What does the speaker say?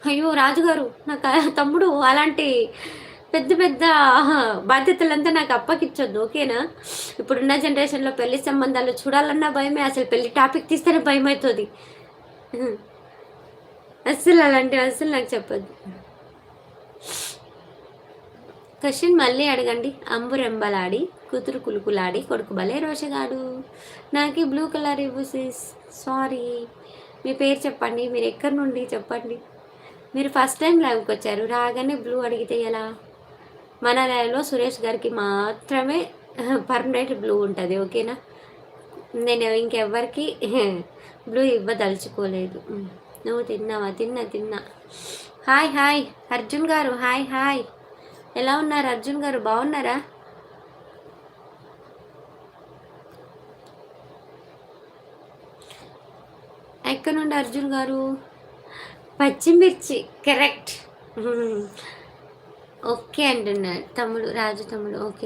అయ్యో! రాజుగారు నాకు తమ్ముడు అలాంటి పెద్ద పెద్ద బాధ్యతలంతా నాకు అప్పగిచ్చొద్దు. ఓకేనా? ఇప్పుడున్న జనరేషన్‌లో పెళ్లి సంబంధాలు చూడాలన్నా భయమే. అసలు పెళ్లి టాపిక్ తీస్తేనే భయమైతది. హ్మ్. అస్సలు అలాంటివి అస్సలు నాకు చెప్పొద్దు. క్వెషన్ మళ్ళీ అడగండి. అంబురెంబలాడి, కూతురు కులుకులాడి, కొడుకు భలే రోషగాడు. నాకీ బ్లూ కలర్ ఇవ్వు సిస్. సారీ. మీ పేరు చెప్పండి. మీరెక్కడి నుండి చెప్పండి. మీరు ఫస్ట్ టైమ్ లైవ్‌కొచ్చారు. రాగానే బ్లూ అడిగితే ఎలా? మన లైవ్‌లో సురేష్ గారికి మాత్రమే పర్మనెంట్ బ్లూ ఉంటది. ఓకేనా? నేను ఇంకెవ్వరికీ బ్లూ ఇవ్వదలుచుకోలేదు. నువ్వు తిన్నావా? తిన్నా. తిన్నా. హాయ్! హాయ్! అర్జున్ గారు హాయ్! హాయ్! ఎలా ఉన్నారు అర్జున్ గారు? బాగున్నారా? ఎక్కడి నుండి అర్జున్ గారు? పచ్చిమిర్చి కరెక్ట్. ఓకే అంటున్నాడు తమ్ముడు, రాజు తమ్ముడు. ఓకే.